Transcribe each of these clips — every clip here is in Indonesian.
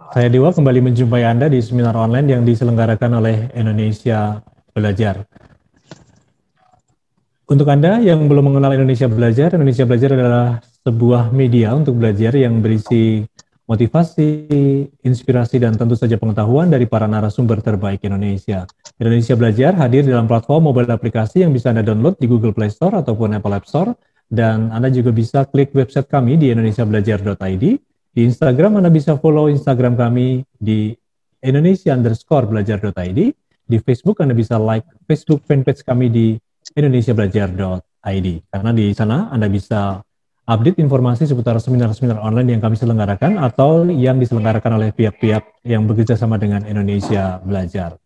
Saya Dewa kembali menjumpai Anda di seminar online yang diselenggarakan oleh Indonesia Belajar. Untuk Anda yang belum mengenal Indonesia Belajar adalah sebuah media untuk belajar yang berisi motivasi, inspirasi, dan tentu saja pengetahuan dari para narasumber terbaik Indonesia. Indonesia Belajar hadir dalam platform mobile aplikasi yang bisa Anda download di Google Play Store ataupun Apple App Store, dan Anda juga bisa klik website kami di indonesiabelajar.id. Di Instagram Anda bisa follow Instagram kami di Indonesia_belajar.id. Di Facebook Anda bisa like Facebook fanpage kami di indonesiabelajar.id. Karena di sana Anda bisa update informasi seputar seminar-seminar online yang kami selenggarakan atau yang diselenggarakan oleh pihak-pihak yang bekerja sama dengan Indonesia Belajar.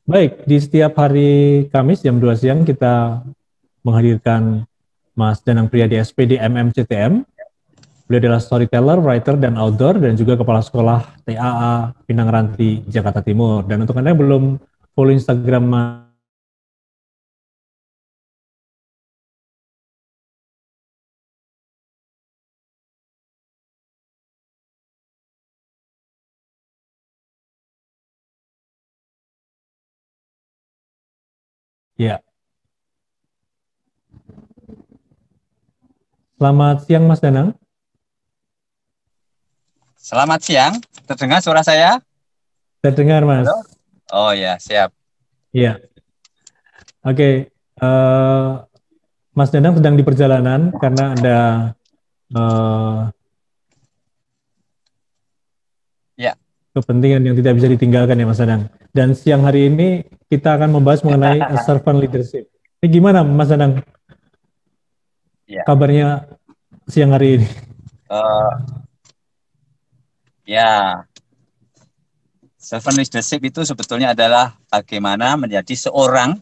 Baik, di setiap hari Kamis jam 2 siang kita menghadirkan Mas Danang Priyadi SPD MMCTM. Beliau adalah storyteller, writer, dan outdoor, dan juga kepala sekolah TAA Pinang Ranti, Jakarta Timur. Dan untuk Anda yang belum follow Instagram ya, selamat siang Mas Danang. Selamat siang, terdengar suara saya? Terdengar Mas. Halo? Oh ya, siap. Iya, oke. Mas Danang sedang di perjalanan karena ada eh, Ya, kepentingan yang tidak bisa ditinggalkan ya Mas Danang. Dan siang hari ini kita akan membahas mengenai servant leadership. Ini gimana Mas Danang ya. kabarnya siang hari ini? Eh, ya, servant leadership itu sebetulnya adalah bagaimana menjadi seorang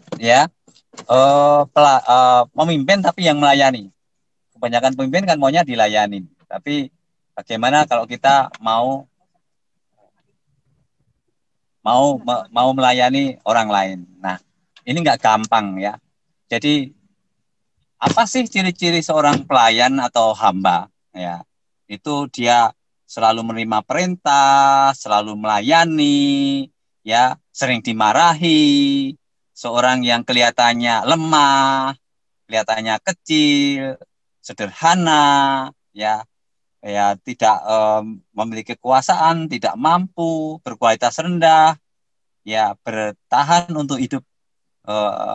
pemimpin tapi yang melayani. Kebanyakan pemimpin kan maunya dilayani, tapi bagaimana kalau kita mau melayani orang lain. Nah, ini nggak gampang ya. Jadi apa sih ciri-ciri seorang pelayan atau hamba? Ya, itu dia selalu menerima perintah, selalu melayani, ya, sering dimarahi, seorang yang kelihatannya lemah, kelihatannya kecil, sederhana, ya, tidak memiliki kekuasaan, tidak mampu, berkualitas rendah, ya, bertahan untuk hidup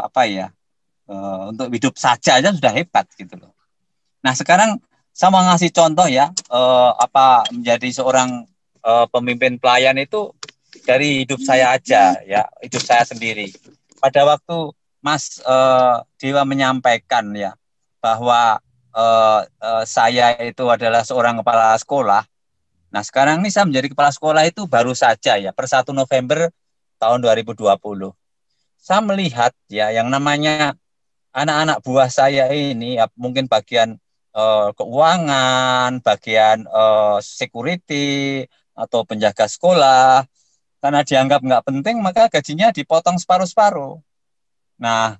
apa ya? Untuk hidup saja aja sudah hebat gitu loh. Nah sekarang saya mau ngasih contoh ya apa menjadi seorang pemimpin pelayan itu dari hidup saya aja ya, hidup saya sendiri. Pada waktu Mas Dewa menyampaikan ya bahwa saya itu adalah seorang kepala sekolah. Nah sekarang ini saya menjadi kepala sekolah itu baru saja ya per 1 November tahun 2020. Saya melihat ya yang namanya anak-anak buah saya ini ya, mungkin bagian keuangan, bagian security atau penjaga sekolah, karena dianggap nggak penting maka gajinya dipotong separuh-separuh. Nah,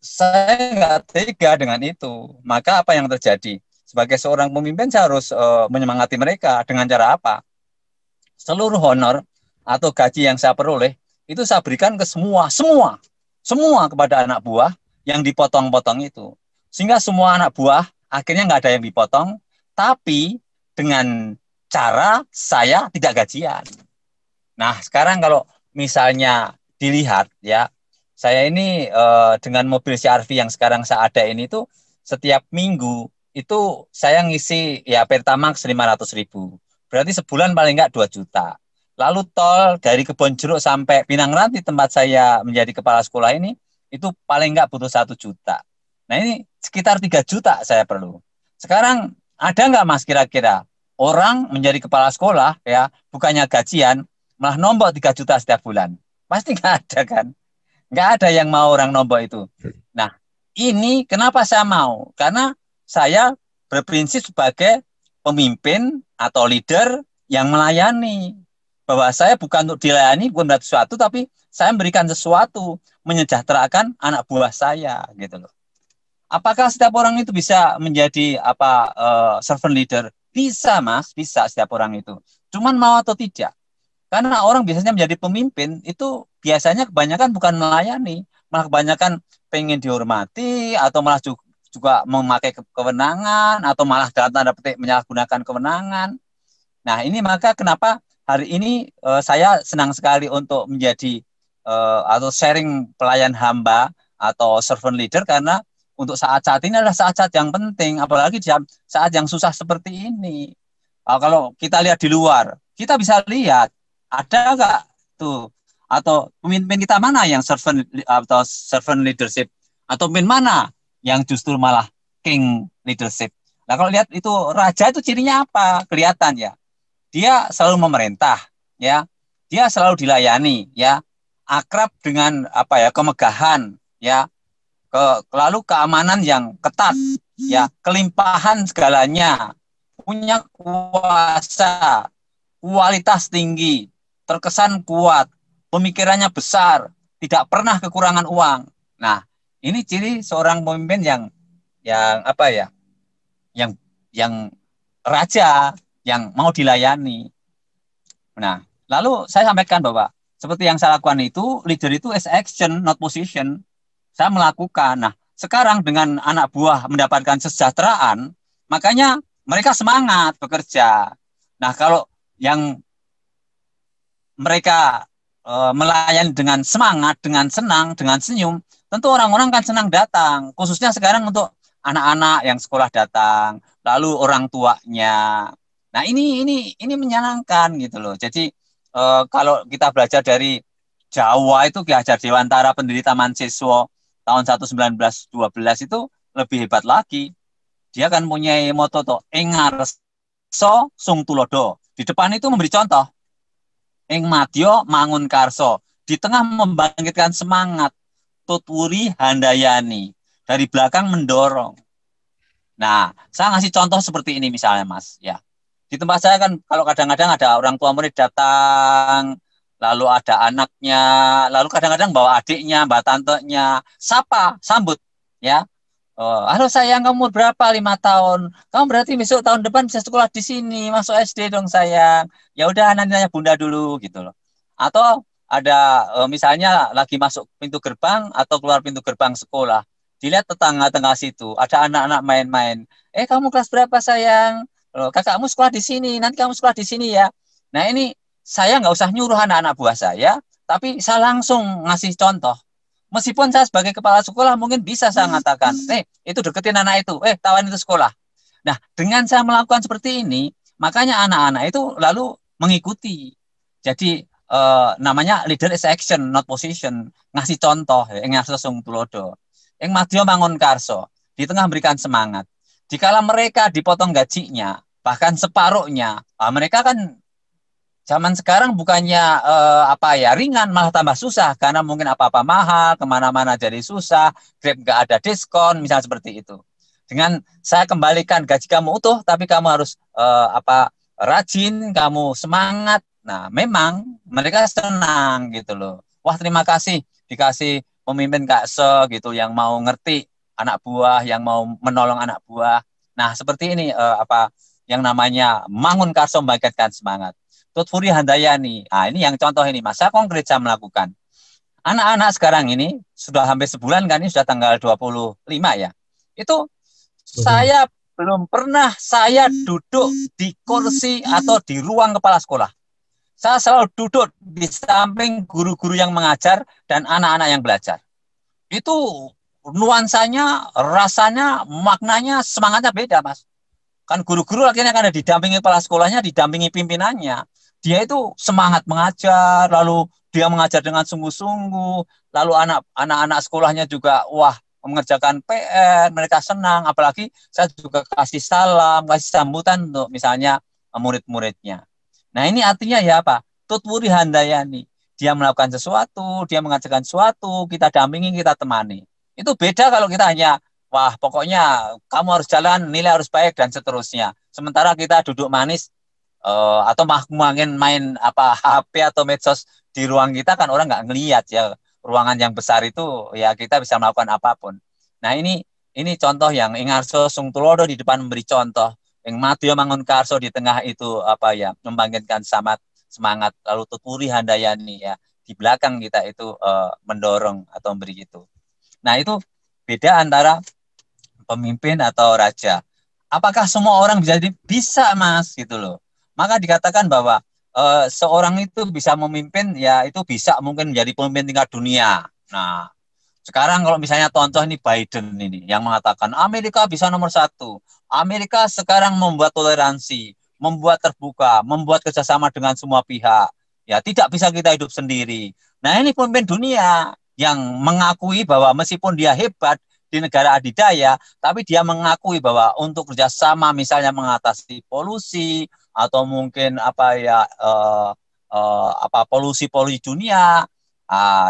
saya nggak tega dengan itu. Maka apa yang terjadi? Sebagai seorang pemimpin saya harus menyemangati mereka dengan cara apa? Seluruh honor atau gaji yang saya peroleh itu saya berikan ke semua kepada anak buah yang dipotong-potong itu. Sehingga semua anak buah akhirnya nggak ada yang dipotong, tapi dengan cara saya tidak gajian. Nah, sekarang kalau misalnya dilihat ya, saya ini dengan mobil CR-V yang sekarang saya ada ini tuh setiap minggu itu saya ngisi ya Pertamax 500.000. Berarti sebulan paling nggak 2 juta. Lalu tol dari Kebonjeruk sampai Pinang Ranti tempat saya menjadi kepala sekolah ini itu paling nggak butuh 1 juta. Nah ini sekitar 3 juta saya perlu. Sekarang ada nggak Mas kira-kira orang menjadi kepala sekolah ya bukannya gajian malah nombok 3 juta setiap bulan? Pasti nggak ada kan? Nggak ada yang mau orang nombok itu. Nah, ini kenapa saya mau? Karena saya berprinsip sebagai pemimpin atau leader yang melayani. Bahwa saya bukan untuk dilayani, bukan berarti sesuatu, tapi saya memberikan sesuatu, menyejahterakan anak buah saya, gitu loh. Apakah setiap orang itu bisa menjadi servant leader? Bisa, Mas, bisa setiap orang itu. Cuman mau atau tidak. Karena orang biasanya menjadi pemimpin itu biasanya kebanyakan bukan melayani, malah kebanyakan pengen dihormati atau malah juga memakai kewenangan atau malah dalam tanda petik menyalahgunakan kewenangan. Nah, ini maka kenapa hari ini saya senang sekali untuk menjadi atau sharing pelayan hamba atau servant leader, karena untuk saat-saat ini adalah saat-saat yang penting, apalagi di saat yang susah seperti ini. Kalau kita lihat di luar, kita bisa lihat ada nggak tuh atau pemimpin kita mana yang servant atau servant leadership, atau pemimpin mana yang justru malah king leadership. Nah, kalau lihat itu raja itu cirinya apa? Kelihatan ya. Dia selalu memerintah, ya. Dia selalu dilayani, ya. Akrab dengan apa ya, kemegahan, ya. Lalu keamanan yang ketat, ya, kelimpahan segalanya, punya kuasa, kualitas tinggi, terkesan kuat, pemikirannya besar, tidak pernah kekurangan uang. Nah, ini ciri seorang pemimpin yang apa ya? Yang raja, yang mau dilayani. Nah, lalu saya sampaikan bahwa seperti yang saya lakukan itu, leader itu is action, not position. Saya melakukan. Nah, sekarang dengan anak buah mendapatkan kesejahteraan, makanya mereka semangat bekerja. Nah, kalau yang mereka melayani dengan semangat, dengan senang, dengan senyum, tentu orang-orang kan senang datang. Khususnya sekarang untuk anak-anak yang sekolah datang, lalu orang tuanya. Nah, ini menyenangkan gitu loh. Jadi kalau kita belajar dari Jawa itu Ki Hajar Dewantara, pendiri Taman Siswa tahun 1912 itu lebih hebat lagi. Dia kan punya moto tuh, Engarso Sung Tulodo. Di depan itu memberi contoh. Ing madya mangun karso, di tengah membangkitkan semangat, tutwuri handayani, dari belakang mendorong. Nah, saya ngasih contoh seperti ini misalnya, Mas, ya. Di tempat saya kan kalau kadang-kadang ada orang tua murid datang, lalu ada anaknya, lalu kadang-kadang bawa adiknya, mbak tantenya, sapa, sambut, ya. Halo sayang, kamu umur berapa? 5 tahun. Kamu berarti besok tahun depan bisa sekolah di sini, masuk SD dong sayang. Ya udah, nanti nanya bunda dulu gitu loh. Atau ada misalnya lagi masuk pintu gerbang atau keluar pintu gerbang sekolah, dilihat tetangga-tetangga situ ada anak-anak main-main. Kamu kelas berapa sayang? Kakakmu sekolah di sini, nanti kamu sekolah di sini ya. Nah, ini saya nggak usah nyuruh anak-anak buah saya, tapi saya langsung ngasih contoh. Meskipun saya sebagai kepala sekolah mungkin bisa saya mengatakan, itu deketin anak itu, tawan itu sekolah. Nah, dengan saya melakukan seperti ini, makanya anak-anak itu lalu mengikuti. Jadi namanya leader is action, not position. Ngasih contoh, ngasih sung tulodo. Yang madya mangun karso, di tengah memberikan semangat. Jikala mereka dipotong gajinya, bahkan separuhnya, mereka kan zaman sekarang bukannya ringan, malah tambah susah karena mungkin apa-apa mahal, kemana-mana jadi susah, Grab nggak ada diskon, misalnya seperti itu. Dengan saya kembalikan gaji kamu utuh, tapi kamu harus rajin, kamu semangat. Nah, memang mereka senang gitu loh. Wah, terima kasih dikasih pemimpin Kak Se gitu yang mau ngerti anak buah, yang mau menolong anak buah. Nah, seperti ini yang namanya mangun karso, membangkitkan semangat. Tutfuri handayani. Nah, ini yang contoh ini, Mas. Saya konkret saya melakukan. Anak-anak sekarang ini sudah hampir sebulan kan, ini sudah tanggal 25 ya. Itu saya belum pernah saya duduk di kursi atau di ruang kepala sekolah. Saya selalu duduk di samping guru-guru yang mengajar dan anak-anak yang belajar. Itu nuansanya, rasanya, maknanya, semangatnya beda, Mas. Kan guru-guru akhirnya kan ada didampingi kepala sekolahnya, didampingi pimpinannya. Dia itu semangat mengajar, lalu dia mengajar dengan sungguh-sungguh, lalu anak-anak sekolahnya juga wah mengerjakan PR, mereka senang, apalagi saya juga kasih salam, kasih sambutan untuk misalnya murid-muridnya. Nah, ini artinya ya apa? Tutwuri handayani. Dia melakukan sesuatu, dia mengajarkan sesuatu, kita dampingi, kita temani. Itu beda kalau kita hanya wah pokoknya kamu harus jalan, nilai harus baik dan seterusnya. Sementara kita duduk manis atau main HP atau medsos di ruang kita kan orang nggak ngelihat ya, ruangan yang besar itu ya kita bisa melakukan apapun. Nah, ini contoh yang Ingarso Sung Tulodo di depan memberi contoh, yang Madya mangun karso di tengah itu membangkitkan semangat, lalu tuturi handayani ya. Di belakang kita itu mendorong atau memberi gitu. Nah, itu beda antara pemimpin atau raja. Apakah semua orang bisa jadi? Bisa, Mas, gitu loh. Maka dikatakan bahwa seorang itu bisa memimpin, ya itu bisa mungkin menjadi pemimpin tingkat dunia. Nah, sekarang kalau misalnya contoh ini Biden ini yang mengatakan Amerika bisa nomor satu. Amerika sekarang membuat toleransi, membuat terbuka, membuat kerjasama dengan semua pihak. Ya, tidak bisa kita hidup sendiri. Nah, ini pemimpin dunia yang mengakui bahwa meskipun dia hebat di negara adidaya, tapi dia mengakui bahwa untuk kerjasama misalnya mengatasi polusi atau mungkin apa ya apa polusi-polusi dunia,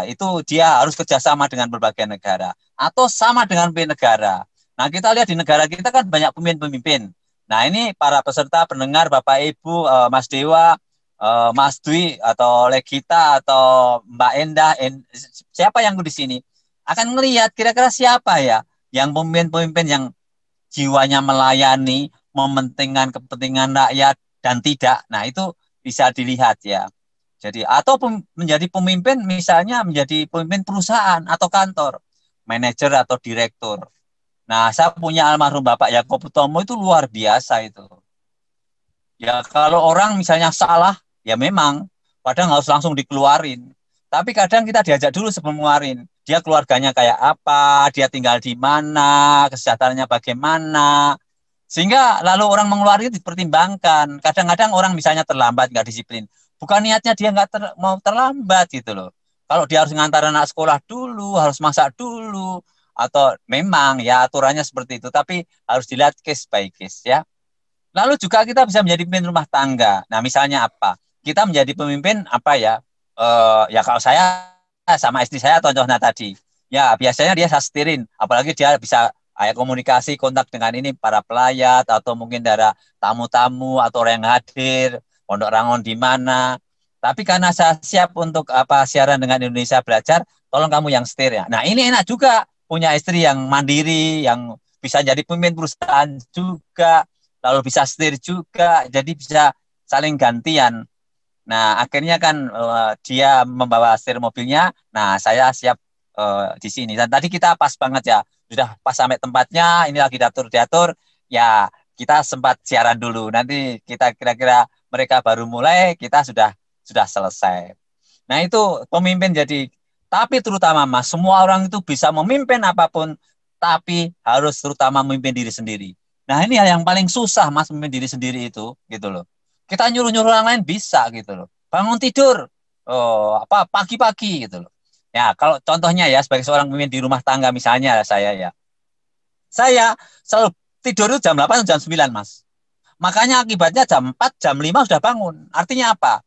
itu dia harus kerjasama dengan berbagai negara atau sama dengan pemimpin negara. Nah, kita lihat di negara kita kan banyak pemimpin-pemimpin. Nah, ini para peserta pendengar Bapak Ibu, Mas Dewa, Mas Dwi atau Legita atau Mbak Endah, siapa yang di sini akan melihat kira-kira siapa ya yang pemimpin-pemimpin yang jiwanya melayani, mementingkan kepentingan rakyat dan tidak. Nah, itu bisa dilihat ya. Jadi atau menjadi pemimpin misalnya menjadi pemimpin perusahaan atau kantor, manajer atau direktur. Nah, saya punya almarhum Bapak Yakob Utomo itu luar biasa itu. Ya kalau orang misalnya salah, ya memang kadang harus langsung dikeluarin. Tapi kadang kita diajak dulu sebelum ngeluarin. Dia keluarganya kayak apa, dia tinggal di mana, kesejahteraannya bagaimana. Sehingga lalu orang mengeluarkan itu dipertimbangkan. Kadang-kadang orang misalnya terlambat, nggak disiplin. Bukan niatnya dia nggak mau terlambat gitu loh. Kalau dia harus ngantar anak sekolah dulu, harus masak dulu, atau memang ya aturannya seperti itu. Tapi harus dilihat case by case ya. Lalu juga kita bisa menjadi pemimpin rumah tangga. Nah, misalnya apa? Kita menjadi pemimpin apa ya? Ya kalau saya sama istri saya contohnya tadi. Ya, biasanya dia saya setirin. Apalagi dia bisa komunikasi, kontak dengan ini para pelayat atau mungkin dari tamu-tamu atau orang yang hadir, pondok rangon di mana. Tapi karena saya siap untuk siaran dengan Indonesia Belajar, tolong kamu yang setir ya. Nah, ini enak juga punya istri yang mandiri, yang bisa jadi pemimpin perusahaan juga, lalu bisa setir juga, jadi bisa saling gantian. Nah, akhirnya kan dia membawa setir mobilnya, nah saya siap di sini. Dan tadi kita pas banget ya, sudah pas sampai tempatnya, ini lagi diatur-diatur, ya kita sempat siaran dulu. Nanti kita kira-kira mereka baru mulai, kita sudah selesai. Nah, itu pemimpin jadi, tapi terutama Mas, semua orang itu bisa memimpin apapun, tapi harus terutama memimpin diri sendiri. Nah, ini yang paling susah Mas, memimpin diri sendiri itu gitu loh. Kita nyuruh-nyuruh orang lain bisa gitu loh. Bangun tidur pagi-pagi gitu loh. Ya, kalau contohnya ya sebagai seorang pemimpin di rumah tangga misalnya saya ya. Saya selalu tidur itu jam 8 jam 9, Mas. Makanya akibatnya jam 4 jam 5 sudah bangun. Artinya apa?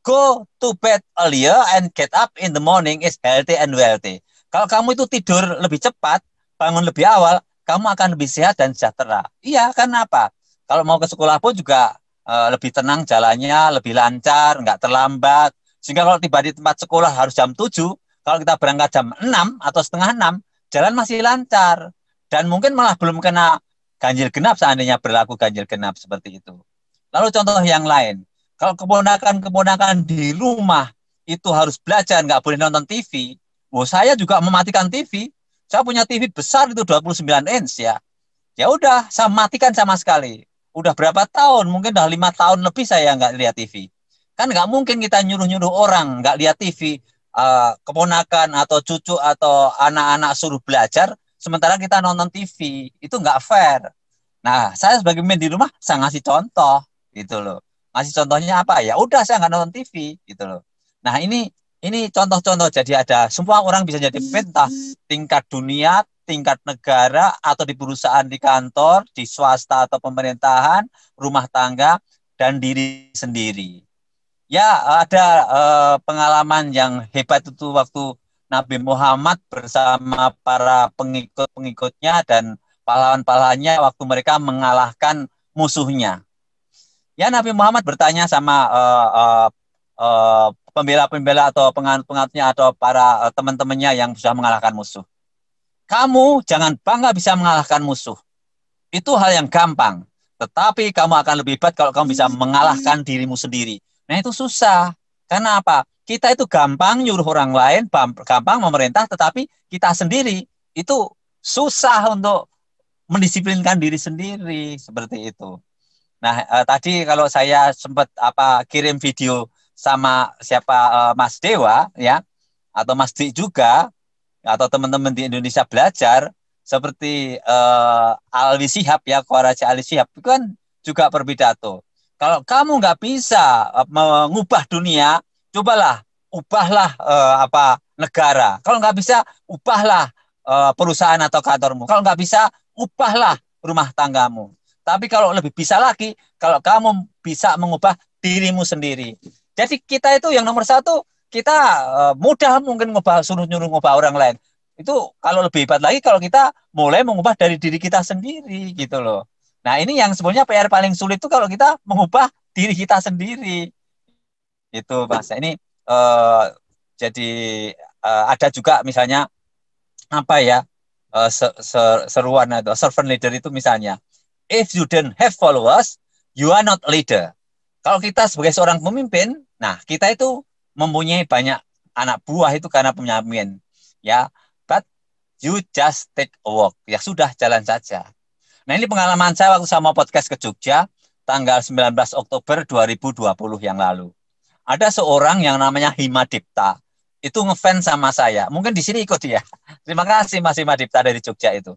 Go to bed earlier and get up in the morning is healthy and wealthy. Kalau kamu itu tidur lebih cepat, bangun lebih awal, kamu akan lebih sehat dan sejahtera. Iya, karena apa? Kalau mau ke sekolah pun juga lebih tenang jalannya, lebih lancar, nggak terlambat. Sehingga kalau tiba di tempat sekolah harus jam 7, kalau kita berangkat jam 6 atau setengah 6, jalan masih lancar. Dan mungkin malah belum kena ganjil genap seandainya berlaku ganjil genap seperti itu. Lalu contoh yang lain, kalau keponakan di rumah itu harus belajar, nggak boleh nonton TV. Saya juga mematikan TV. Saya punya TV besar itu 29 inch ya. Ya udah, saya matikan sama sekali. Udah berapa tahun, mungkin udah 5 tahun lebih saya nggak lihat TV. Kan nggak mungkin kita nyuruh-nyuruh orang nggak lihat TV, keponakan atau cucu atau anak-anak suruh belajar, sementara kita nonton TV. Itu nggak fair. Nah, saya sebagai pemimpin di rumah, saya ngasih contoh, gitu loh. Ngasih contohnya apa? Ya udah, saya nggak nonton TV, gitu loh. Nah, ini contoh-contoh. Jadi ada, semua orang bisa jadi pemimpin, tingkat dunia, tingkat negara, atau di perusahaan, di kantor, di swasta atau pemerintahan, rumah tangga, dan diri sendiri. Ya, ada pengalaman yang hebat itu waktu Nabi Muhammad bersama para pengikut-pengikutnya dan pahlawan-pahlawannya waktu mereka mengalahkan musuhnya. Ya, Nabi Muhammad bertanya sama pembela-pembela atau penganut-penganutnya atau para teman-temannya yang sudah mengalahkan musuh. Kamu jangan bangga bisa mengalahkan musuh. Itu hal yang gampang. Tetapi kamu akan lebih hebat kalau kamu bisa mengalahkan dirimu sendiri. Nah itu susah. Karena apa? Kita itu gampang nyuruh orang lain, gampang memerintah, tetapi kita sendiri itu susah untuk mendisiplinkan diri sendiri seperti itu. Nah, tadi kalau saya sempat kirim video sama siapa Mas Dewa ya, atau Mas Dik juga, atau teman-teman di Indonesia Belajar seperti Alwi Shihab ya, Koaraja Ali Shihab itu kan juga berpidato. Kalau kamu nggak bisa mengubah dunia, cobalah ubahlah negara. Kalau nggak bisa, ubahlah perusahaan atau kantormu. Kalau nggak bisa, ubahlah rumah tanggamu. Tapi kalau lebih bisa lagi, kalau kamu bisa mengubah dirimu sendiri. Jadi kita itu yang nomor satu, kita mudah mungkin suruh-nyuruh ngubah orang lain. Itu kalau lebih hebat lagi kalau kita mulai mengubah dari diri kita sendiri gitu loh. Nah ini yang sebenarnya PR paling sulit itu kalau kita mengubah diri kita sendiri. Itu Mas. Ini jadi ada juga misalnya seruan atau servant leader itu misalnya, if you don't have followers, you are not leader. Kalau kita sebagai seorang pemimpin, nah kita itu mempunyai banyak anak buah itu karena pemimpin, ya. But you just take a walk, ya sudah jalan saja. Nah ini pengalaman saya waktu saya mau podcast ke Jogja, tanggal 19 Oktober 2020 yang lalu. Ada seorang yang namanya Himadipta, itu ngefans sama saya. Mungkin di sini ikut ya. Terima kasih Mas Himadipta dari Jogja itu.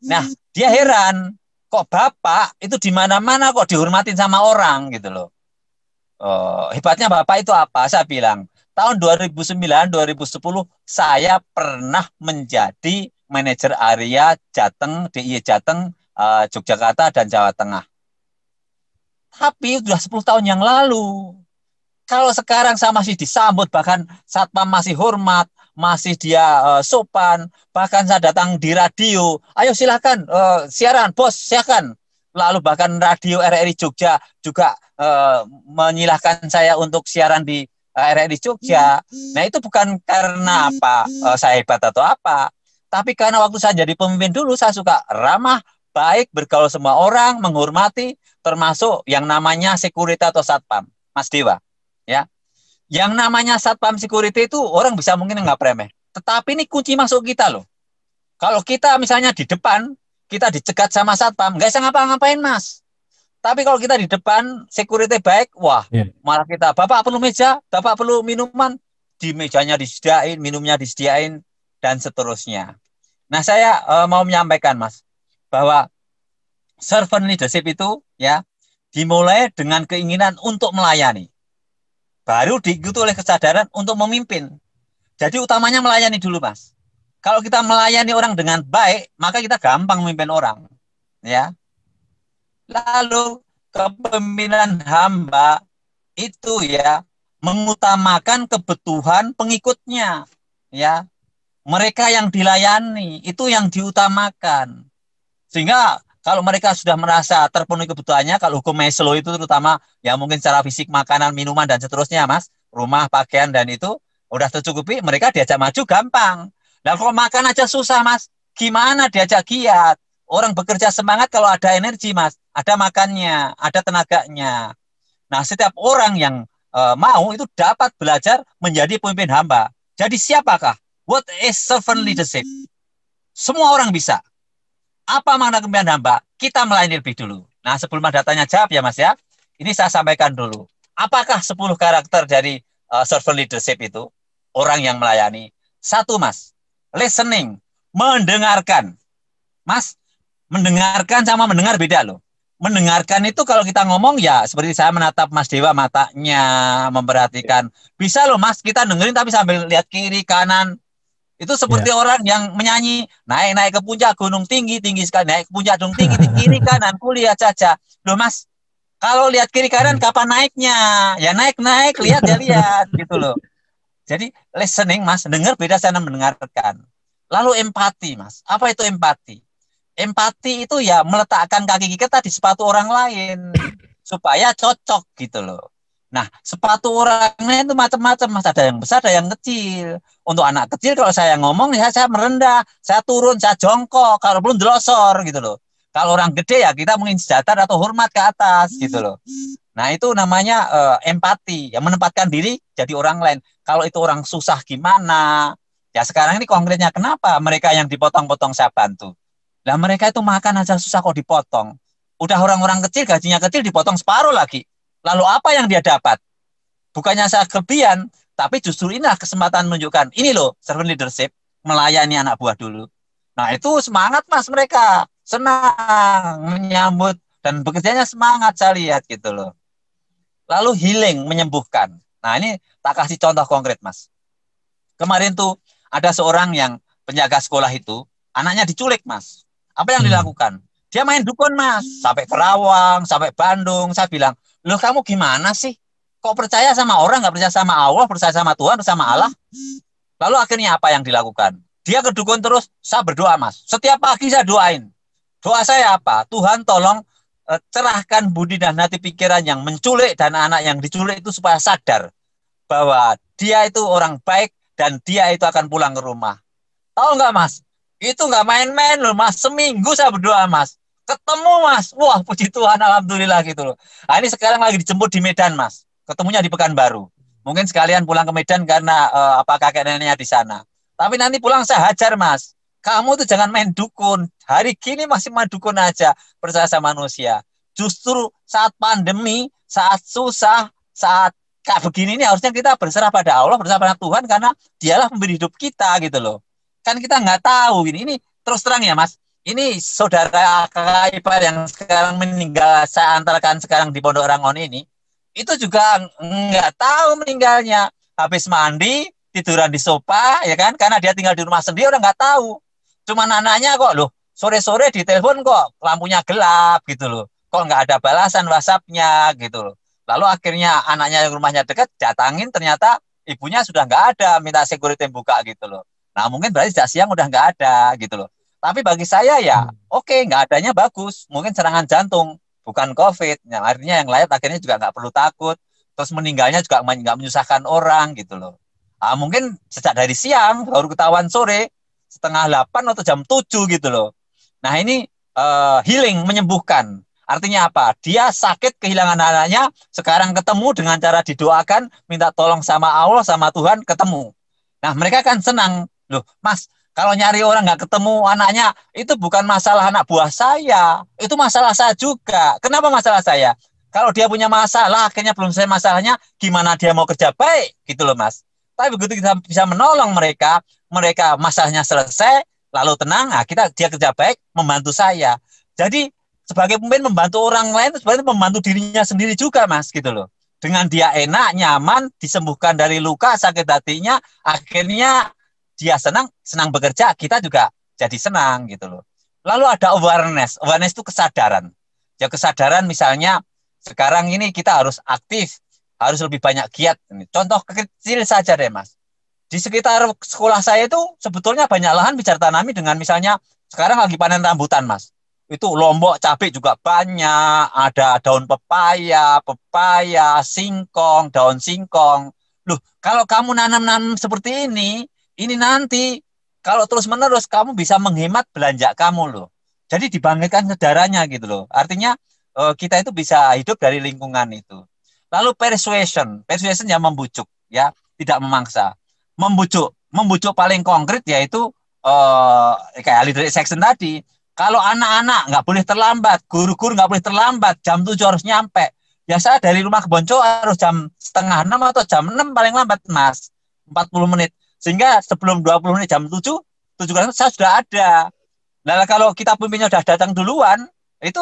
Nah dia heran, kok Bapak itu di mana-mana kok dihormatin sama orang gitu loh. Hebatnya Bapak itu apa? Saya bilang, tahun 2009-2010 saya pernah menjadi manajer area Jateng, DIY Jateng, Yogyakarta dan Jawa Tengah. Tapi sudah 10 tahun yang lalu. Kalau sekarang saya masih disambut, bahkan satpam masih hormat, masih dia sopan, bahkan saya datang di radio, ayo silakan siaran bos, silakan. Lalu bahkan radio RRI Jogja juga menyilahkan saya untuk siaran di RRI Jogja. Nah itu bukan karena saya hebat atau apa, tapi karena waktu saya jadi pemimpin dulu saya suka ramah, baik, bergaul semua orang, menghormati, termasuk yang namanya security atau satpam, Mas Dewa. Ya, yang namanya satpam security itu orang bisa mungkin nggak remeh, tetapi ini kunci masuk kita loh. Kalau kita misalnya di depan, kita dicegat sama satpam, nggak bisa ngapa-ngapain Mas. Tapi kalau kita di depan, security baik, wah, malah kita, Bapak perlu meja, Bapak perlu minuman, di mejanya disediain, minumnya disediain, dan seterusnya. Nah saya mau menyampaikan Mas, bahwa servant leadership itu ya dimulai dengan keinginan untuk melayani, baru diikuti oleh kesadaran untuk memimpin. Jadi utamanya melayani dulu Mas. Kalau kita melayani orang dengan baik, maka kita gampang memimpin orang, ya. Lalu kepemimpinan hamba itu ya mengutamakan kebutuhan pengikutnya, ya. Mereka yang dilayani itu yang diutamakan. Sehingga kalau mereka sudah merasa terpenuhi kebutuhannya, kalau hukum Maslow itu terutama ya mungkin secara fisik, makanan, minuman dan seterusnya Mas, rumah, pakaian dan itu udah tercukupi, mereka diajak maju gampang. Nah kalau makan aja susah Mas, gimana diajak giat? Orang bekerja semangat kalau ada energi Mas, ada makannya, ada tenaganya. Nah setiap orang yang mau itu dapat belajar menjadi pemimpin hamba. Jadi siapakah? What is servant leadership? Semua orang bisa. Apa makna kepemimpinan hamba? Kita melayani lebih dulu. Nah, sebelum ada tanya jawab ya Mas ya, ini saya sampaikan dulu. Apakah 10 karakter dari servant leadership itu? Orang yang melayani. 1 Mas, listening, mendengarkan. Mas, mendengarkan sama mendengar beda loh. Mendengarkan itu kalau kita ngomong ya seperti saya menatap Mas Dewa matanya, memperhatikan. Bisa loh Mas, kita dengerin tapi sambil lihat kiri, kanan. Itu seperti orang yang menyanyi, naik ke puncak gunung tinggi sekali, naik ke puncak gunung tinggi, kiri kanan, kuliah caca. Loh Mas, kalau lihat kiri kanan kapan naiknya? Ya naik, lihat ya lihat, gitu loh. Jadi listening Mas, dengar beda sama mendengarkan. Lalu empati Mas, apa itu empati? Empati itu ya meletakkan kaki kita di sepatu orang lain, supaya cocok gitu loh. Nah, sepatu orangnya itu macam-macam Mas, ada yang besar, ada yang kecil. Untuk anak kecil kalau saya ngomong ya saya merendah, saya turun, saya jongkok, kalau belum delosor gitu loh. Kalau orang gede ya kita mungkin sejatar atau hormat ke atas gitu loh. Nah, itu namanya empati, yang menempatkan diri jadi orang lain. Kalau itu orang susah gimana? Ya sekarang ini konkretnya kenapa mereka yang dipotong-potong saya bantu. Nah, mereka itu makan aja susah kok dipotong. Udah orang-orang kecil, gajinya kecil dipotong separuh lagi. Lalu apa yang dia dapat? Bukannya saya kelebihan, tapi justru inilah kesempatan menunjukkan, ini loh servant leadership, melayani anak buah dulu. Nah, itu semangat Mas mereka. Senang menyambut dan bekerjanya semangat saya lihat gitu loh. Lalu healing, menyembuhkan. Nah, ini tak kasih contoh konkret, Mas. Kemarin tuh ada seorang yang penjaga sekolah itu, anaknya diculik, Mas. Apa yang dilakukan? Dia main dukun, Mas. Sampai Kerawang, sampai Bandung. Saya bilang, loh kamu gimana sih? Kok percaya sama orang, nggak percaya sama Allah, percaya sama Tuhan, sama Allah? Lalu akhirnya apa yang dilakukan? Dia ke dukun terus, saya berdoa, Mas. Setiap pagi saya doain. Doa saya apa? Tuhan tolong cerahkan budi dan hati pikiran yang menculik dan anak yang diculik itu supaya sadar bahwa dia itu orang baik dan dia itu akan pulang ke rumah. Tahu nggak Mas? Itu nggak main-main loh Mas. Seminggu saya berdoa Mas. Ketemu Mas. Wah puji Tuhan alhamdulillah gitu loh. Nah, ini sekarang lagi dijemput di Medan Mas. Ketemunya di Pekanbaru. Mungkin sekalian pulang ke Medan karena kakek neneknya di sana. Tapi nanti pulang saya hajar Mas. Kamu tuh jangan main dukun. Hari gini masih main dukun aja. Percaya sama manusia. Justru saat pandemi, saat susah, saat kayak begini ini harusnya kita berserah pada Allah, berserah pada Tuhan karena dialah pemberi hidup kita gitu loh. Kan kita nggak tahu gini. Ini terus terang ya Mas. Ini saudara kakak ipar yang sekarang meninggal saya antarkan sekarang di Pondok Rangon ini. Itu juga nggak tahu meninggalnya. Habis mandi, tiduran di sofa, ya kan? Karena dia tinggal di rumah sendiri, orang nggak tahu. Cuma anaknya kok loh, sore-sore di telepon kok lampunya gelap gitu loh. Kok nggak ada balasan WhatsApp-nya gitu loh. Lalu akhirnya anaknya yang rumahnya dekat datangin ternyata ibunya sudah nggak ada, minta security buka gitu loh. Nah mungkin berarti sejak siang udah nggak ada gitu loh. Tapi bagi saya ya oke, nggak adanya bagus. Mungkin serangan jantung, bukan COVID. Yang artinya yang lain akhirnya juga nggak perlu takut. Terus meninggalnya juga nggak menyusahkan orang gitu loh. Nah, mungkin sejak dari siang baru ketahuan sore, setengah 8 atau jam 7 gitu loh. Nah ini healing, menyembuhkan. Artinya apa? Dia sakit kehilangan anaknya, sekarang ketemu dengan cara didoakan, minta tolong sama Allah, sama Tuhan, ketemu. Nah mereka kan senang. Loh Mas, kalau nyari orang nggak ketemu anaknya, itu bukan masalah anak buah saya. Itu masalah saya juga. Kenapa masalah saya? Kalau dia punya masalah, akhirnya belum selesai masalahnya, gimana dia mau kerja baik? Gitu loh Mas. Tapi begitu kita bisa menolong mereka, mereka masalahnya selesai, lalu tenang, nah dia kerja baik, membantu saya. Jadi sebagai pemimpin membantu orang lain, sebenarnya membantu dirinya sendiri juga Mas, gitu loh. Dengan dia enak, nyaman, disembuhkan dari luka, sakit hatinya, akhirnya dia senang bekerja, kita juga jadi senang gitu loh. Lalu ada awareness itu kesadaran. Ya kesadaran misalnya sekarang ini kita harus aktif, harus lebih banyak giat. Contoh kecil saja deh Mas. Di sekitar sekolah saya itu sebetulnya banyak lahan bisa tanami dengan misalnya sekarang lagi panen rambutan Mas. Itu lombok cabai juga banyak, ada daun pepaya, singkong, daun singkong. Loh, kalau kamu nanam-nanam seperti ini nanti kalau terus-menerus kamu bisa menghemat belanja kamu loh. Jadi dibangkitkan kesadarannya gitu loh. Artinya kita itu bisa hidup dari lingkungan itu. Lalu persuasion yang membujuk, ya, tidak memaksa. Membujuk paling konkret yaitu kayak leadership section tadi. Kalau anak-anak nggak boleh terlambat, guru-guru nggak boleh terlambat, jam 7 harus nyampe. Biasa dari rumah ke Bonco harus jam setengah 6 atau jam 6 paling lambat, Mas. 40 menit. Sehingga sebelum 20 menit jam 7 saya sudah ada. Nah, kalau kita pemimpinnya sudah datang duluan, itu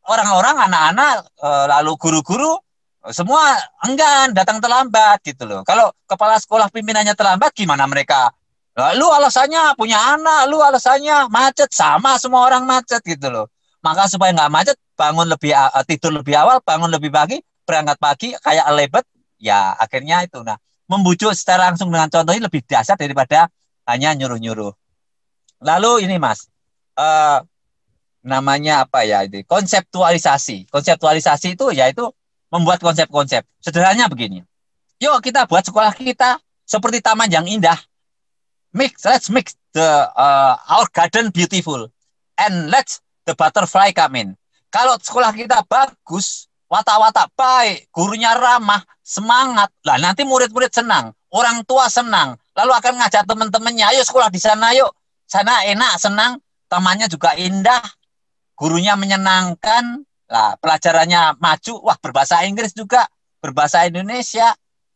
orang-orang, anak-anak, lalu guru-guru, semua enggan datang terlambat gitu loh. Kalau kepala sekolah pimpinannya terlambat, gimana mereka? Lu alasannya punya anak, lu alasannya macet, sama semua orang macet gitu loh. Maka supaya nggak macet, tidur lebih awal, bangun lebih pagi, berangkat pagi kayak lebet, ya akhirnya itu. Nah, membujuk secara langsung dengan contohnya lebih dasar daripada hanya nyuruh-nyuruh. Lalu ini Mas, namanya apa ya itu? Konseptualisasi. Konseptualisasi itu yaitu membuat konsep-konsep. Sederhananya begini. Yuk kita buat sekolah kita seperti taman yang indah. Let's make our garden beautiful and let's the butterfly come in. Kalau sekolah kita bagus, watak-watak baik, gurunya ramah, semangat. Lah nanti murid-murid senang, orang tua senang, lalu akan ngajak teman-temannya, ayo sekolah di sana yuk. Sana enak, senang, tamannya juga indah, gurunya menyenangkan, lah pelajarannya maju, wah berbahasa Inggris juga, berbahasa Indonesia,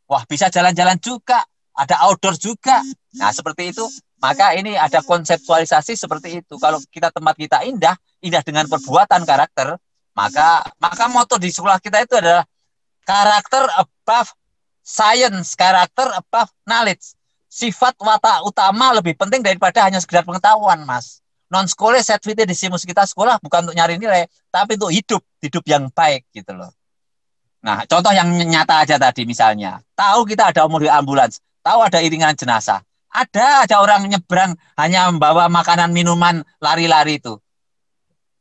wah bisa jalan-jalan juga, ada outdoor juga. Nah seperti itu, maka ini ada konseptualisasi seperti itu. Kalau tempat kita indah, indah dengan perbuatan karakter, maka moto di sekolah kita itu adalah karakter above science, karakter above knowledge. Sifat watak utama lebih penting daripada hanya sekedar pengetahuan, Mas. Non sekolah set decimus kita sekolah bukan untuk nyari nilai, tapi untuk hidup yang baik gitu loh. Nah, contoh yang nyata aja tadi misalnya, tahu kita ada mobil ambulans, tahu ada iringan jenazah, ada aja orang nyebrang hanya membawa makanan minuman lari-lari itu.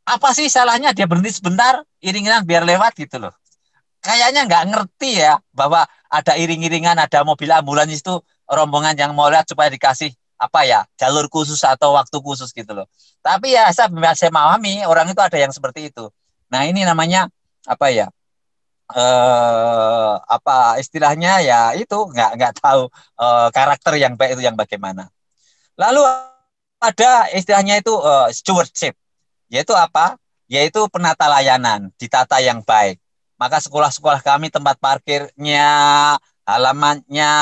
Apa sih salahnya dia berhenti sebentar, iringan biar lewat gitu loh. Kayaknya nggak ngerti ya bahwa ada iring-iringan, ada mobil ambulans itu rombongan yang mau lihat supaya dikasih apa ya jalur khusus atau waktu khusus gitu loh. Tapi ya saya memahami orang itu ada yang seperti itu. Nah ini namanya apa ya? Apa istilahnya ya itu nggak tahu karakter yang baik itu yang bagaimana. Lalu ada istilahnya itu stewardship, yaitu apa? Yaitu penata layanan, ditata yang baik. Maka sekolah-sekolah kami tempat parkirnya, halamannya,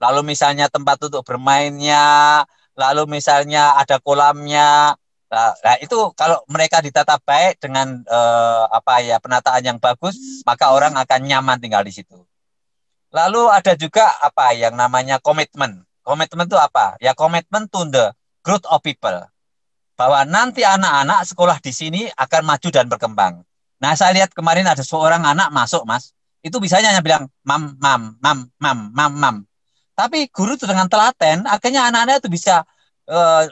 lalu misalnya tempat untuk bermainnya, lalu misalnya ada kolamnya. Nah, itu kalau mereka ditata baik dengan penataan yang bagus, maka orang akan nyaman tinggal di situ. Lalu ada juga apa yang namanya komitmen. Komitmen itu apa? Ya komitmen to the growth of people. Bahwa nanti anak-anak sekolah di sini akan maju dan berkembang. Nah, saya lihat kemarin ada seorang anak masuk, Mas. Itu bisanya hanya bilang mam, mam, mam, mam, mam, mam. Tapi guru itu dengan telaten, akhirnya anak-anak itu bisa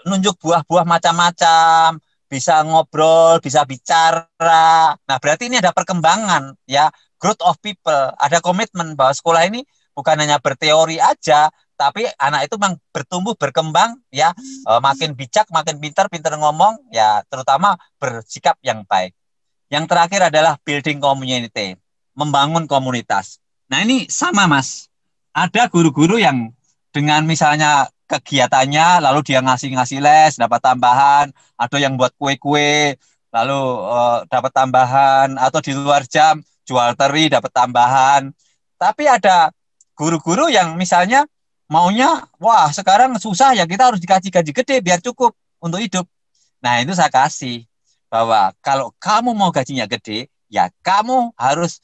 nunjuk buah-buah macam-macam, bisa ngobrol, bisa bicara. Nah, berarti ini ada perkembangan, ya, growth of people. Ada komitmen bahwa sekolah ini bukan hanya berteori aja, tapi anak itu memang bertumbuh, berkembang, ya, makin bijak, makin pintar ngomong, ya, terutama bersikap yang baik. Yang terakhir adalah building community, membangun komunitas. Nah ini sama Mas, ada guru-guru yang dengan misalnya kegiatannya, lalu dia ngasih les, dapat tambahan, ada yang buat kue-kue, lalu dapat tambahan, atau di luar jam, jual teri, dapat tambahan. Tapi ada guru-guru yang misalnya maunya, wah sekarang susah ya, kita harus dikasih gaji gede biar cukup untuk hidup. Nah itu saya kasih. Bahwa kalau kamu mau gajinya gede, ya kamu harus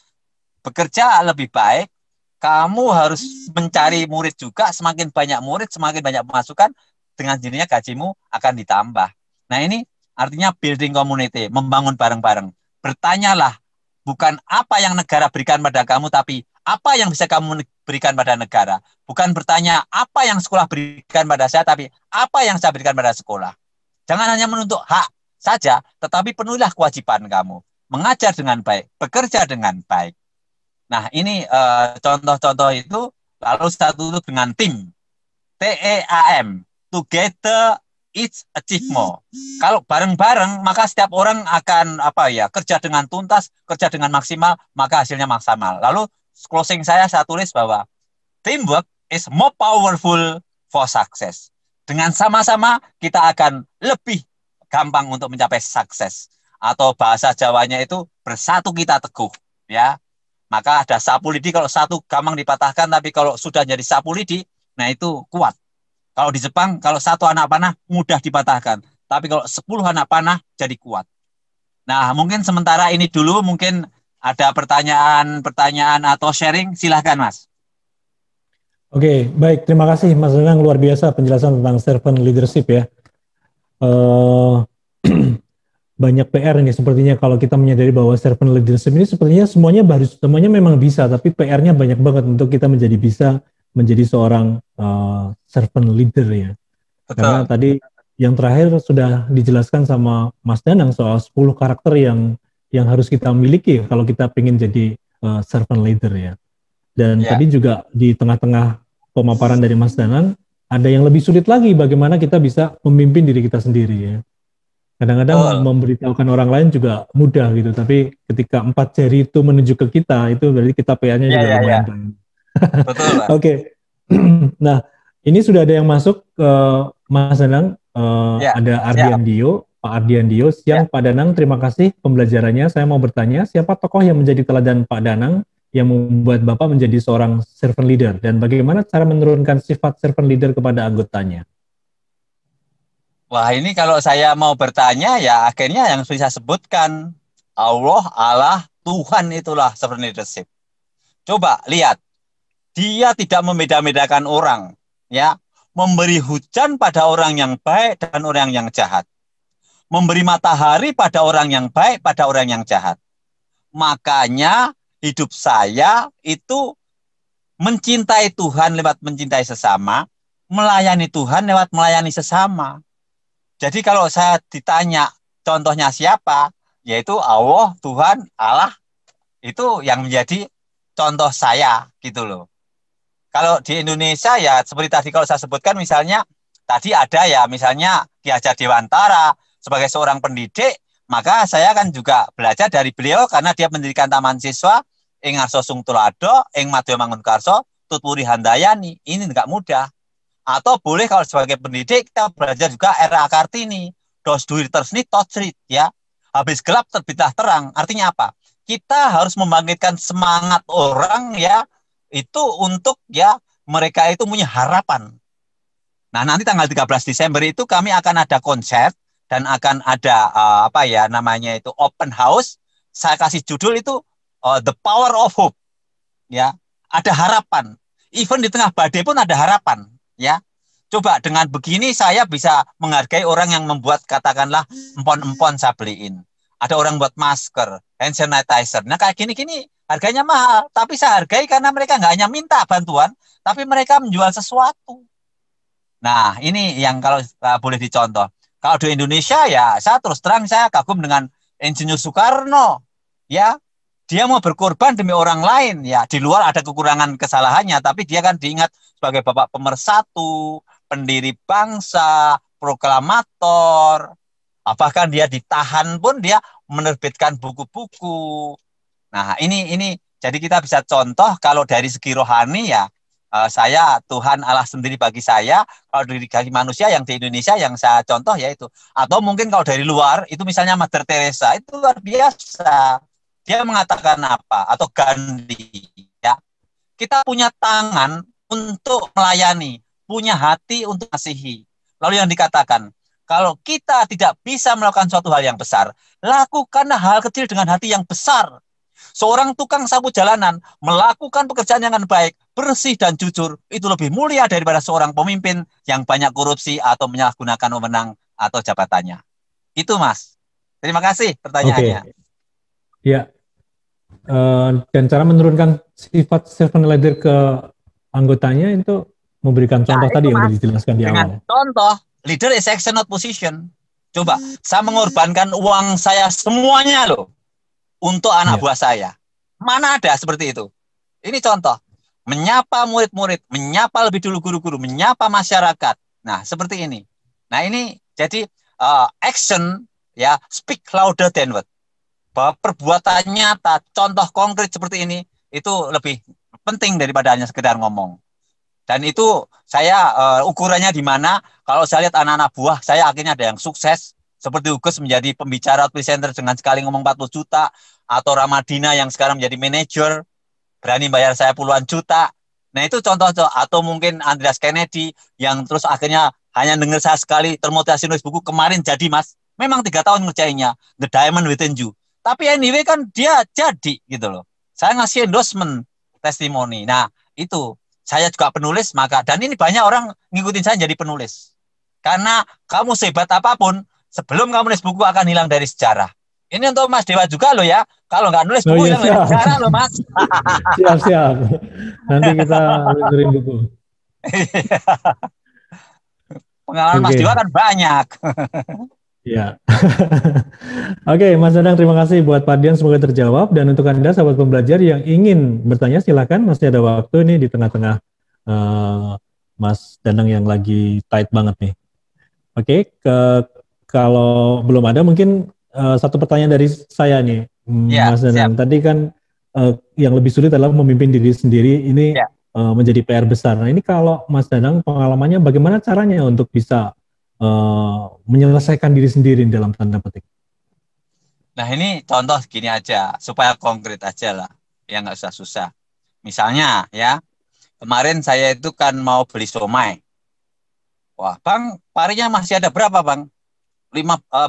bekerja lebih baik, kamu harus mencari murid juga, semakin banyak murid, semakin banyak pemasukan, dengan jadinya gajimu akan ditambah. Nah ini artinya building community, membangun bareng-bareng. Bertanyalah, bukan apa yang negara berikan pada kamu, tapi apa yang bisa kamu berikan pada negara. Bukan bertanya apa yang sekolah berikan pada saya, tapi apa yang saya berikan pada sekolah. Jangan hanya menuntut hak saja, tetapi penuhilah kewajiban kamu. Mengajar dengan baik, bekerja dengan baik. Nah, ini contoh-contoh itu, lalu satu itu dengan tim. TEAM, together each achieve more. Kalau bareng-bareng, maka setiap orang akan kerja dengan tuntas, kerja dengan maksimal, maka hasilnya maksimal. Lalu closing saya tulis bahwa teamwork is more powerful for success. Dengan sama-sama kita akan lebih gampang untuk mencapai sukses, atau bahasa Jawanya itu bersatu kita teguh, ya. Maka ada sapu lidi, kalau satu gampang dipatahkan, tapi kalau sudah jadi sapu lidi, nah itu kuat. Kalau di Jepang, kalau satu anak panah mudah dipatahkan, tapi kalau 10 anak panah jadi kuat. Nah, mungkin sementara ini dulu, mungkin ada pertanyaan atau sharing, silahkan Mas. Oke, baik, terima kasih Mas Danang, luar biasa penjelasan tentang servant leadership ya. Banyak PR nih sepertinya kalau kita menyadari bahwa servant leadership ini sepertinya semuanya memang bisa, tapi PR-nya banyak banget untuk kita bisa menjadi seorang servant leader ya. Betul. Karena tadi yang terakhir sudah dijelaskan sama Mas Danang soal 10 karakter yang harus kita miliki kalau kita ingin jadi servant leader ya. Dan tadi juga di tengah-tengah pemaparan dari Mas Danang ada yang lebih sulit lagi, bagaimana kita bisa memimpin diri kita sendiri ya. Kadang-kadang Betul. memberitahukan orang lain juga mudah gitu, tapi ketika 4 jari itu menuju ke kita, itu berarti kita PR-nya Ya, juga ya, ya. lumayan banyak. Betul, Mas. Oke. Nah, ini sudah ada yang masuk ke Mas Danang. Ya, Ada siap. Ardian Dio, Pak Ardian Dio. Ya. Siang Pak Danang, terima kasih pembelajarannya. Saya mau bertanya, siapa tokoh yang menjadi teladan Pak Danang yang membuat Bapak menjadi seorang servant leader? Dan bagaimana cara menurunkan sifat servant leader kepada anggotanya? Wah, ini kalau saya mau bertanya, ya akhirnya yang bisa sebutkan. Allah, Tuhan itulah servant leadership. Coba lihat, dia tidak membeda-bedakan orang, ya, memberi hujan pada orang yang baik dan orang yang jahat, memberi matahari pada orang yang baik, pada orang yang jahat. Makanya hidup saya itu mencintai Tuhan lewat mencintai sesama, melayani Tuhan lewat melayani sesama. Jadi kalau saya ditanya contohnya siapa, yaitu Allah, Tuhan, Allah, itu yang menjadi contoh saya gitu loh. Kalau di Indonesia ya seperti tadi kalau saya sebutkan misalnya tadi ada ya misalnya Ki Hajar Dewantara sebagai seorang pendidik, maka saya kan juga belajar dari beliau karena dia mendirikan taman siswa ing Arso Sung Tulado, ing Madya Mangunkarso, Tutwuri Handayani. Ini enggak mudah. Atau boleh kalau sebagai pendidik kita belajar juga R.A. Kartini, Dos Duir Tersni Tocrit ya. Habis gelap terbitlah terang. Artinya apa? Kita harus membangkitkan semangat orang ya itu untuk ya mereka itu punya harapan. Nah, nanti tanggal 13 Desember itu kami akan ada konser dan akan ada apa ya namanya itu open house. Saya kasih judul itu The Power of Hope. Ya, ada harapan. Even di tengah badai pun ada harapan, ya. Coba dengan begini saya bisa menghargai orang yang membuat katakanlah empon-empon saya beliin. Ada orang buat masker, hand sanitizer. Nah, kayak gini-gini harganya mahal, tapi saya hargai karena mereka nggak hanya minta bantuan, tapi mereka menjual sesuatu. Nah, ini yang kalau boleh dicontoh. Kalau di Indonesia ya, saya terus terang saya kagum dengan Insinyur Soekarno. Ya, dia mau berkorban demi orang lain. Ya, di luar ada kekurangan kesalahannya, tapi dia kan diingat sebagai bapak pemersatu, pendiri bangsa, proklamator. Bahkan dia ditahan pun dia menerbitkan buku-buku. Nah, ini jadi kita bisa contoh kalau dari segi rohani ya saya Tuhan Allah sendiri bagi saya. Kalau dari manusia yang di Indonesia yang saya contoh yaitu atau mungkin kalau dari luar itu misalnya Mother Teresa itu luar biasa. Dia mengatakan apa atau Gandhi ya. Kita punya tangan untuk melayani, punya hati untuk mengasihi. Lalu yang dikatakan kalau kita tidak bisa melakukan suatu hal yang besar, lakukanlah hal kecil dengan hati yang besar. Seorang tukang sapu jalanan melakukan pekerjaan yang baik, bersih dan jujur, itu lebih mulia daripada seorang pemimpin yang banyak korupsi atau menyalahgunakan wewenang atau jabatannya. Itu Mas. Terima kasih pertanyaannya. Oke. Ya. Dan cara menurunkan sifat servant leader ke anggotanya itu memberikan contoh Nah, tadi itu yang Mas. sudah dijelaskan di Dengan awal. contoh, leader is action not position. Coba, saya mengorbankan uang saya semuanya loh untuk anak Ya. buah saya. Mana ada seperti itu? Ini contoh. Menyapa murid-murid, menyapa lebih dulu guru-guru, menyapa masyarakat. Nah, seperti ini. Nah, ini jadi action ya speak louder than word. Bahwa perbuatan nyata, contoh konkret seperti ini itu lebih penting daripada hanya sekedar ngomong. Dan itu saya ukurannya di mana kalau saya lihat anak-anak buah saya akhirnya ada yang sukses seperti Hugus menjadi pembicara presenter dengan sekali ngomong 40 juta atau Ramadina yang sekarang menjadi manajer berani bayar saya puluhan juta. Nah itu contoh atau mungkin Andreas Kennedy yang terus akhirnya hanya dengar saya sekali termotivasi nulis buku kemarin jadi Mas. Memang 3 tahun ngerjainnya The Diamond Within You. Tapi anyway kan dia jadi gitu loh. Saya ngasih endorsement testimoni. Nah itu saya juga penulis maka dan ini banyak orang ngikutin saya jadi penulis. Karena kamu sehebat apapun sebelum kamu nulis buku akan hilang dari sejarah. Ini untuk Mas Dewa juga loh ya. Kalau nggak nulis buku hilang dari sejarah loh Mas. Siap. Nanti kita dengerin buku. Pengalaman Mas Dewa kan banyak. Ya. Oke, Mas Danang terima kasih buat Pak Dian semoga terjawab dan untuk Anda sahabat pembelajar yang ingin bertanya silakan masih ada waktu nih di tengah-tengah Mas Danang yang lagi tight banget nih. Oke, kalau belum ada mungkin satu pertanyaan dari saya nih, Ya, Mas siap. Danang. Tadi kan yang lebih sulit adalah memimpin diri sendiri. Ini Ya. menjadi PR besar. Nah, ini kalau Mas Danang pengalamannya bagaimana caranya untuk bisa menyelesaikan diri sendiri dalam tanda petik? Nah, ini contoh gini aja, supaya konkret aja lah, ya nggak susah-susah. Misalnya ya, kemarin saya itu kan mau beli somai. Wah, Bang, parinya masih ada berapa, Bang?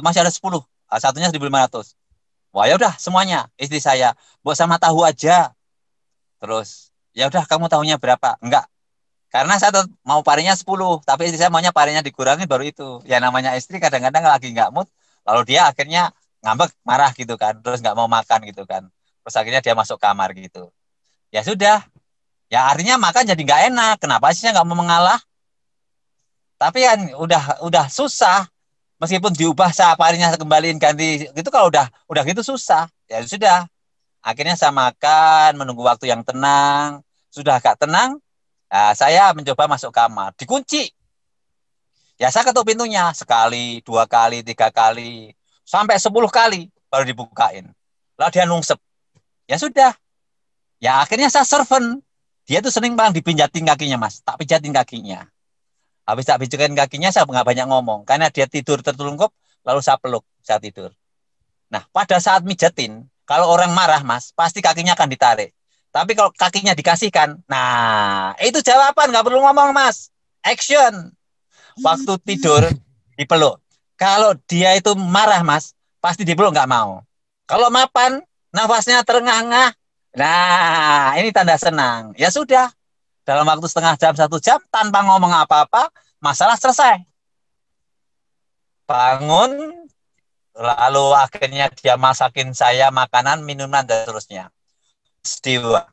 Masih ada 10. Satunya 1.500. Wah, ya udah semuanya. Istri saya, buat sama tahu aja. Terus, ya udah kamu tahunya berapa? Enggak. Karena saya mau parinya 10, tapi istri saya maunya parinya dikurangi baru itu. Ya namanya istri kadang-kadang lagi nggak mood, lalu dia akhirnya ngambek, marah gitu kan. Terus nggak mau makan gitu kan. Terus akhirnya dia masuk kamar gitu. Ya sudah, ya artinya makan jadi nggak enak. Kenapa sih saya nggak mau mengalah? Tapi kan udah susah. Meskipun diubah parinya kembaliin ganti gitu, kalau udah gitu susah. Ya sudah, akhirnya saya makan, menunggu waktu yang tenang. Sudah agak tenang, nah, saya mencoba masuk kamar, dikunci. Ya saya ketuk pintunya sekali, 2 kali, 3 kali, sampai 10 kali baru dibukain. Lalu dia nungsep. Ya sudah, ya akhirnya saya serven. Dia tuh sering bang dipinjatin kakinya mas, tak pijatin kakinya. Habis tak pijatin kakinya saya nggak banyak ngomong, karena dia tidur tertelungkup, lalu saya peluk, saya tidur. Nah pada saat mijatin, kalau orang marah mas, pasti kakinya akan ditarik. Tapi kalau kakinya dikasihkan, nah itu jawaban, nggak perlu ngomong mas. Action. Waktu tidur dipeluk. Kalau dia itu marah mas, pasti dipeluk nggak mau. Kalau mapan, nafasnya terengah-engah. Nah, ini tanda senang. Ya sudah, dalam waktu setengah jam, 1 jam, tanpa ngomong apa-apa, masalah selesai. Bangun, lalu akhirnya dia masakin saya makanan, minuman, dan seterusnya. Dewa,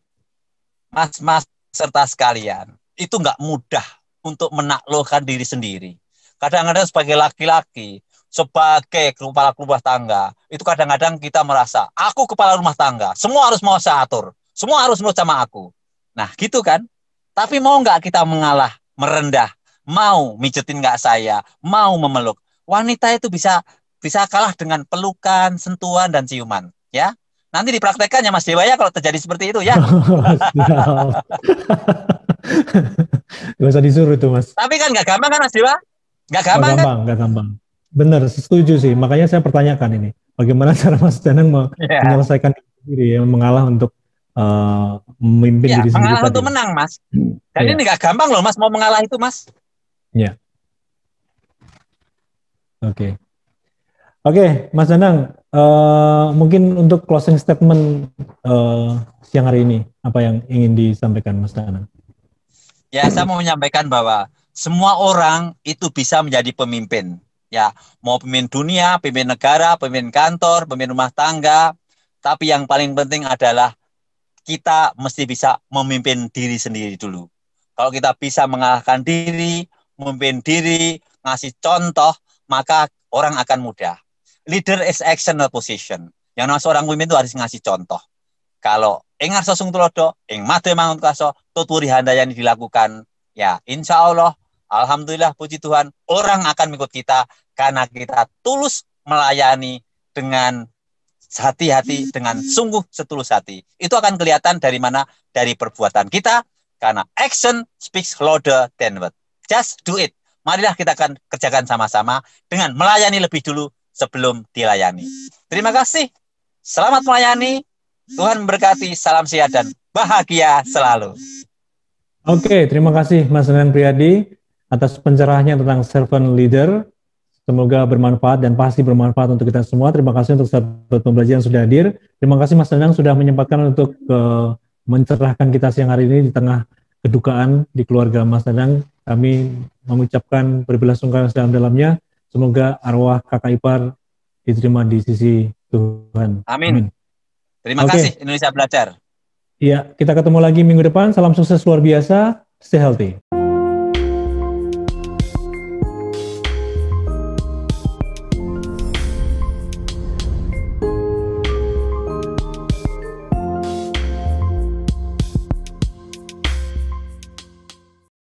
mas-mas serta sekalian, itu nggak mudah untuk menaklukkan diri sendiri. Kadang-kadang sebagai laki-laki, sebagai kepala rumah tangga, itu kadang-kadang kita merasa, aku kepala rumah tangga, semua harus mau saya atur, semua harus menurut sama aku. Nah, gitu kan? Tapi mau nggak kita mengalah, merendah, mau mijetin nggak saya, mau memeluk. Wanita itu bisa bisa kalah dengan pelukan, sentuhan, dan ciuman. Ya, nanti dipraktekkan ya Mas Dewa ya kalau terjadi seperti itu ya. Siap. Gak usah disuruh tuh mas. Tapi kan nggak gampang kan Mas Dewa? Nggak Gak gampang kan? gampang, gak gampang. Bener, setuju sih. Makanya saya pertanyakan ini. Bagaimana cara Mas Danang Ya, menyelesaikan diri, ya, mengalah untuk memimpin ya diri sendiri mengalah untuk tadi. menang Mas. Dan ini Iya, nggak gampang loh Mas mau mengalah itu Mas. iya. Oke. Oke, Mas Danang, mungkin untuk closing statement siang hari ini, apa yang ingin disampaikan Mas Danang? Ya, saya mau menyampaikan bahwa semua orang itu bisa menjadi pemimpin. Ya, mau pemimpin dunia, pemimpin negara, pemimpin kantor, pemimpin rumah tangga. Tapi yang paling penting adalah kita mesti bisa memimpin diri sendiri dulu. Kalau kita bisa mengalahkan diri, memimpin diri, ngasih contoh, maka orang akan mudah. Leader is actional position. Yang namanya seorang pemimpin itu harus ngasih contoh. Kalau ing ngarsa sung tulodo, ing made mangun kaso, tuturi handayani dilakukan, ya insya Allah, alhamdulillah puji Tuhan, orang akan mengikut kita karena kita tulus melayani dengan hati-hati, dengan sungguh setulus hati. Itu akan kelihatan dari mana? Dari perbuatan kita, karena action speaks louder than word. Just do it. Marilah kita akan kerjakan sama-sama dengan melayani lebih dulu sebelum dilayani. Terima kasih. Selamat melayani. Tuhan memberkati, salam sehat dan bahagia selalu. Oke, terima kasih Mas Danang Priyadi atas pencerahannya tentang servant leader. Semoga bermanfaat dan pasti bermanfaat untuk kita semua. Terima kasih untuk sahabat pembelajar yang sudah hadir. Terima kasih Mas Danang sudah menyempatkan untuk mencerahkan kita siang hari ini di tengah kedukaan di keluarga Mas Danang. Kami mengucapkan berbelasungkawa sedalam-dalamnya. Semoga arwah kakak ipar diterima di sisi Tuhan. Amin. Terima Oke. kasih Indonesia Belajar. Iya, kita ketemu lagi minggu depan. Salam sukses luar biasa. Stay healthy.